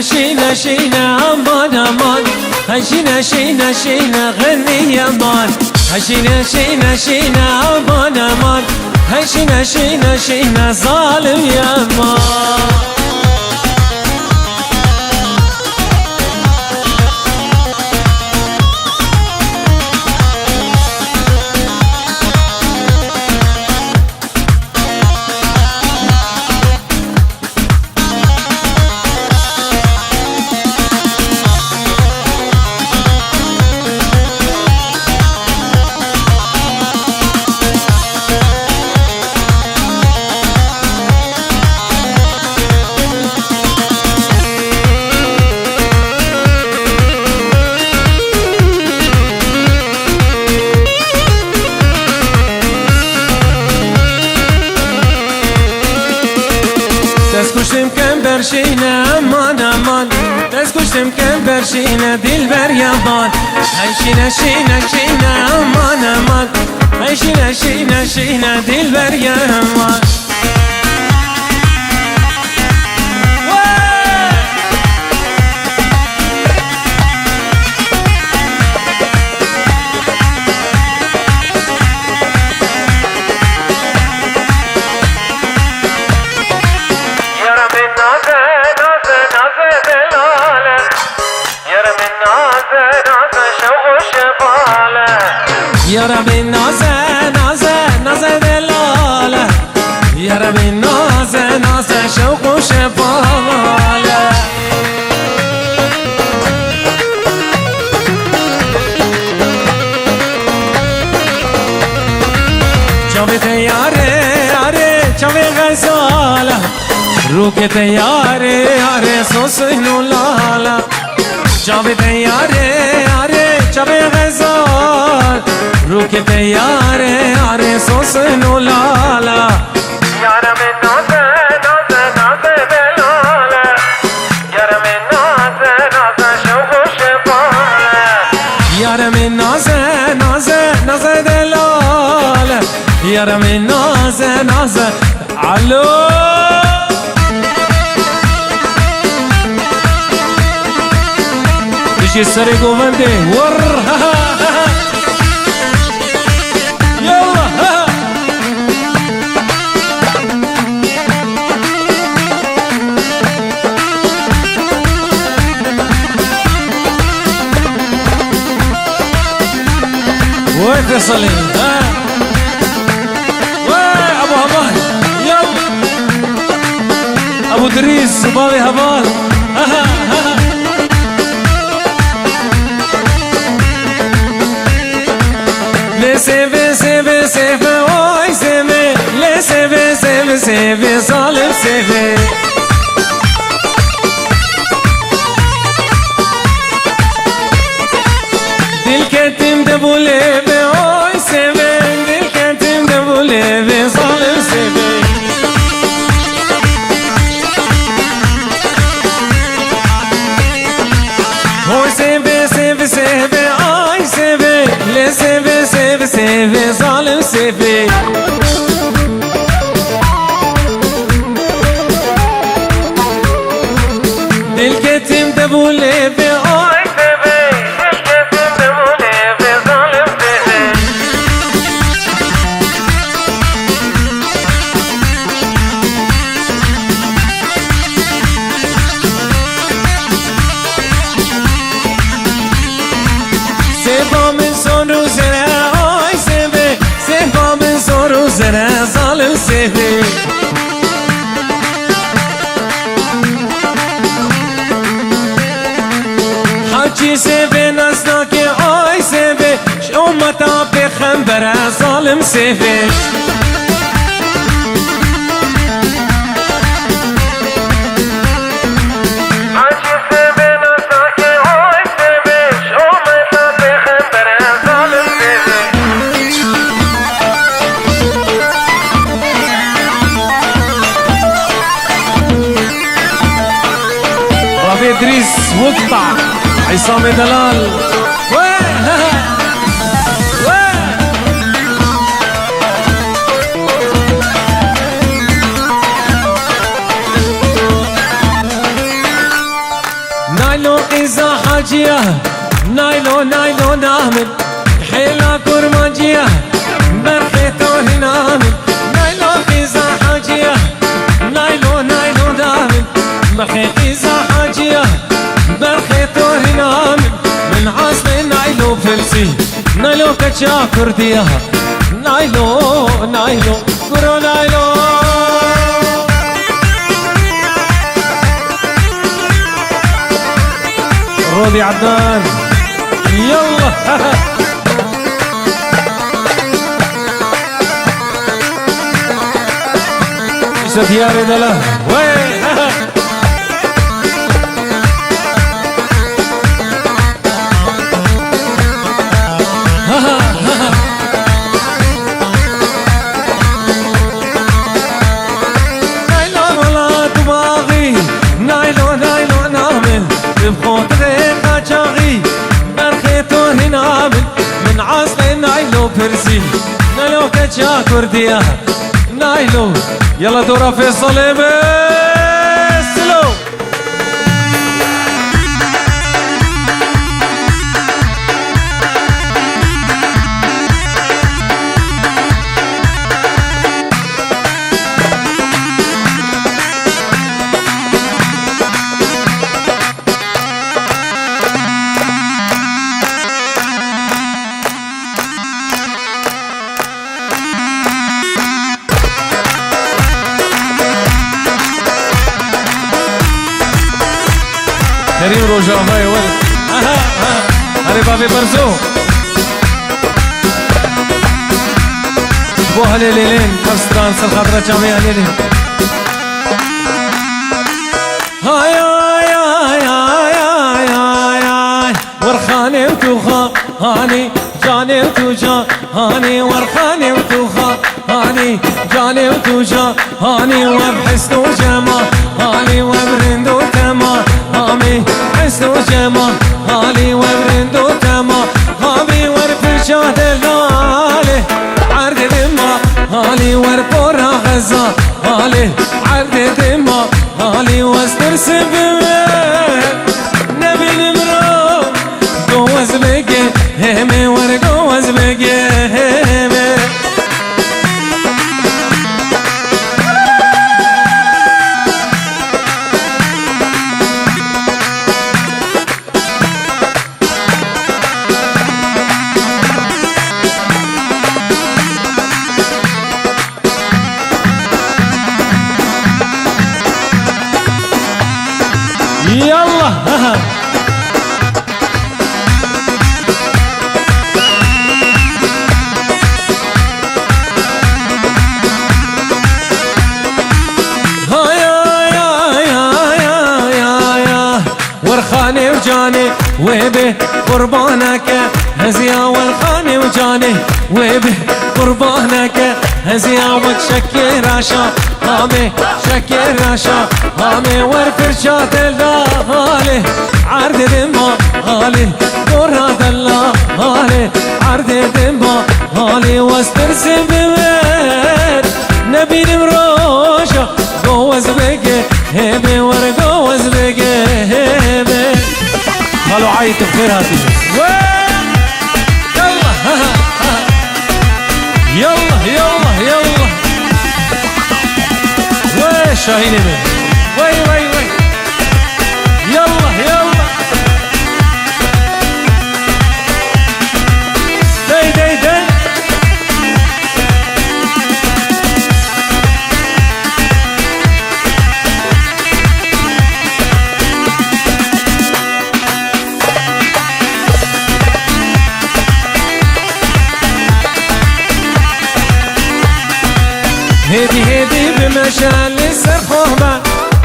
شينا شينا امان امان شينا شينا شينا غني يا مان شينا شينا شينا امان امان شينا شينا شينا ظالم يا مان تسكشتم كم برشينا امان امان تسكشتم كم برشينا دلبر يابان شينا شينا شينا امان امان شينا شينا شينا دلبر يابان يا ربي نازه نازه نازه دلاله يا ربي نازه نازه شوق و شفاله جاوید یاره یاره جاوید غزاله روکت یاره یاره سوسینو لاله جاوید یاره یاره جاوید غزال روکت یاره یاره سوسینو لاله یارم نازه نازه نازه دلاله یارم نازه نازه شوق و شفاله یارم نازه نازه نازه دلاله یارم نازه نازه علو بشي سري قومندي ور وين فيصلي وين ابو هبال يلا ابو دريس وبابي هبال لي سيفي سيفي سيفي اوي سيفي لي سيفي سيفي سيفي ظالم سيفي دل كتم دبولي بأوي سيفي دل كتم دبولي بظالم سيفي اوي سيفي سيفي سيفي اوي سيفي لي سيفي سيفي سيفي ظالم سيفي دل كتم دبولي بأوي زنه ظالم سیفی حاجی سیفی نزداک آی سیفی شومتا پیغمبر ظالم سیفی إدريس وقطع عصام دلال قيزة حاجية نايلو نايلو نامل حيلا كرماجية برخيتو هنامل نايلو قيزة حاجية نايلو نايلو نامل برخي قيزة حاجية برخيتو هنامل من عاصل نايلو فلسي نايلو كتشا كردية نايلو نايلو كرو نايلو رودي عدنان يلا ايش دياري دلا وين نايلو ولا دماغي نايلو نايلو نعمل بخوت غيقا جاغي برخيتو هنامل من عاصل نايلو برزي نايلو كجا كردية نايلو يلا دورة فيصل سلو كريم روجا هاي ولد هاري بابي برزو بوها ليلين كفستان سالخضرة جامعة ليلين هاي هاي هاي هاي هاي هاي هاي ورخاني وتوخا هاني جاني وتوجا هاني ورخاني وتوخا هاني جاني وتوجا هاني وبحسن وجما هاني وبرند وتما هامي حسن وجما هاني وبرند وتما هامي ورفرشا دلالي عرض دما هاني وربورا غزا هاني عرض دما هاني واسترسم نبي نمرو جوز بقي همي ورجوز بقي همي يلا ورخاني وجاني وبه قربانك هزيا والخاني وجاني وبه قربانك هزيا وتشكي راشا هامي شكي راشا هامي ورفرشا دلا هالي عرض دما هالي دورا دلا هالي عرض دما هالي واسترسم بمير نبي نمروشا جوز بقي هبي ورجوز بقي هبي قالوا عيط بخير هاتي يلا يلا يلا يلا وي شاهيني بي وي وي وي يلا يلا داي داي داي هدي هدي بمشال السرخوبة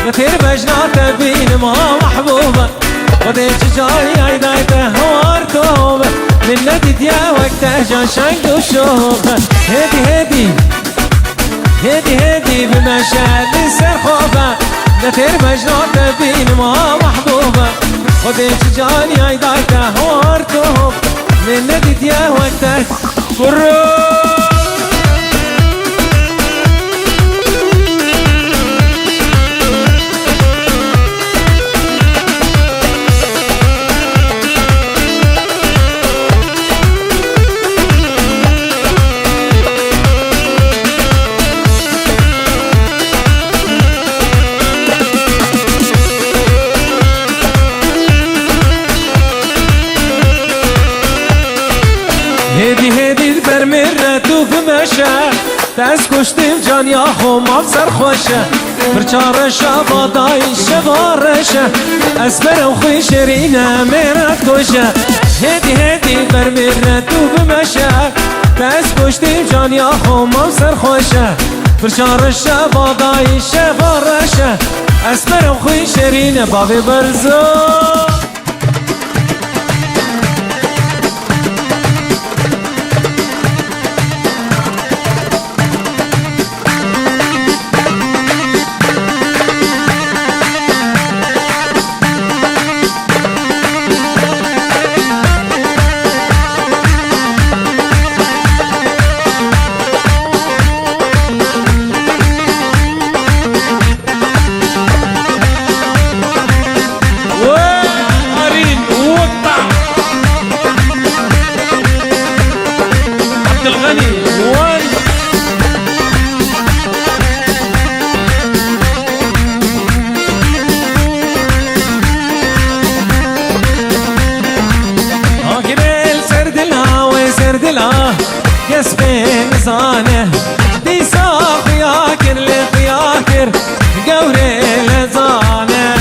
كثير بجنات بين ما محبوبة وديك جاي عيدايته هوار توبة من نديد يا وقته جان شنق وشوبة هدي هدي هدي هدي بمشال السرخوبة كثير بجنات بين ما محبوبة وديك جاي عيدايته هوار توبة من نديد يا وقته قرو برمره تو بمشه دست کشتیم جان یا خو مفسر خوشه برچار شبادای شبارشه اسبر و خوی شرینه میرد کشه هدی هدی برمره تو بمشه دست کشتیم جان یا خو مفسر خوشه برچار شبادای شبارشه اسبر و خوی شرینه بابی برزو يسبين زانه ديسا خياكر لخياكر قوري لزانه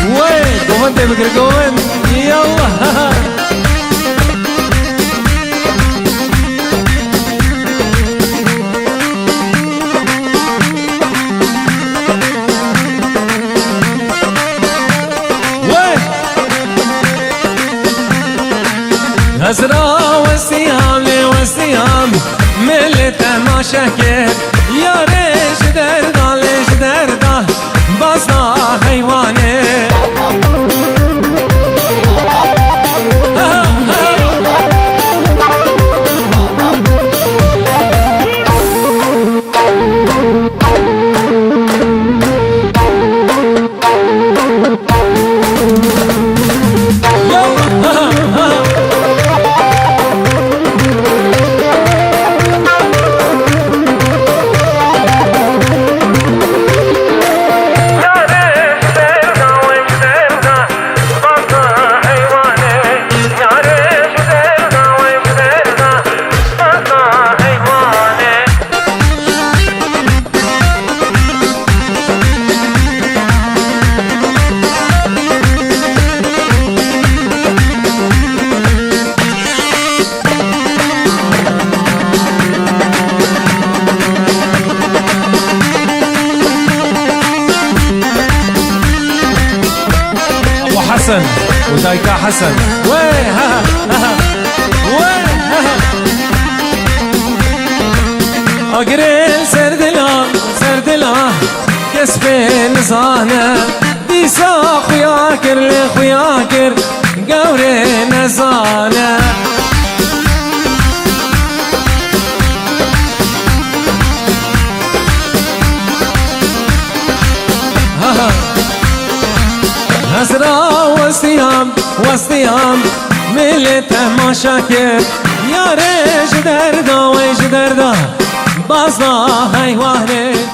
وين قومن تبكر قومن يلا هزرا وسيام لي وسيام مل تماشا كير يا ريش دردا ليش دردا بصنا حيواني حسن ودايكا حسن وين ها ها وين ها اقريل سردلا كسبين زانه ديسا خياكر لخياكر قوري نزانه هزرا وسيام مل تماشا كير يا ريش دردا ويش دردا بازنا حيواني